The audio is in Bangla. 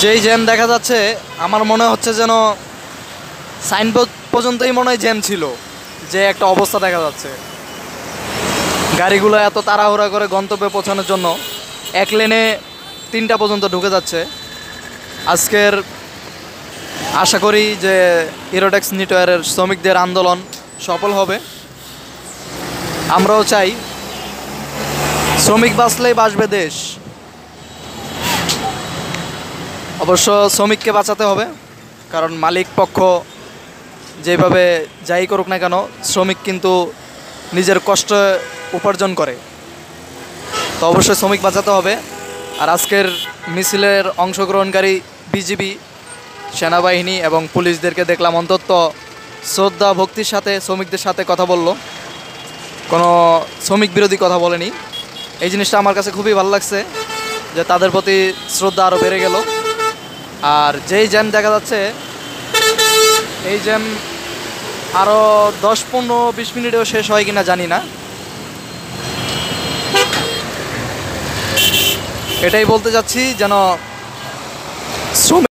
যেই জ্যাম দেখা যাচ্ছে আমার মনে হচ্ছে যেন সাইনবোর্ড পর্যন্তই মনে হয় জ্যাম ছিল। যে একটা অবস্থা দেখা যাচ্ছে, গাড়িগুলো এত তাড়াহুড়া করে গন্তব্যে পৌঁছানোর জন্য এক লেনে 3টা পর্যন্ত ঢুকে যাচ্ছে। আজকের আশা করি যে ইরোডেক্স নিটওয়্যারের শ্রমিকদের আন্দোলন সফল হবে। আমরাও চাই শ্রমিক বাঁচলেই বাঁচবে দেশ। অবশ্য শ্রমিককে বাঁচাতে হবে, কারণ মালিক পক্ষ যেভাবে যাই করুক না কেন শ্রমিক কিন্তু নিজের কষ্ট উপার্জন করে, তো অবশ্যই শ্রমিক বাঁচাতে হবে। আর আজকের মিছিলের অংশগ্রহণকারী বিজিবি, সেনাবাহিনী এবং পুলিশদেরকে দেখলাম অন্তত শ্রদ্ধা ভক্তির সাথে শ্রমিকদের সাথে কথা বলল, কোনো শ্রমিক বিরোধী কথা বলেনি। এই জিনিসটা আমার কাছে খুবই ভালো লাগছে যে তাদের প্রতি শ্রদ্ধা আরও বেড়ে গেল। আর যেই জ্যাম দেখা যাচ্ছে এই জ্যাম আরও 10-15-20 মিনিটেও শেষ হয় কিনা জানি না। এটাই বলতে চাচ্ছি যেন শ্রমিক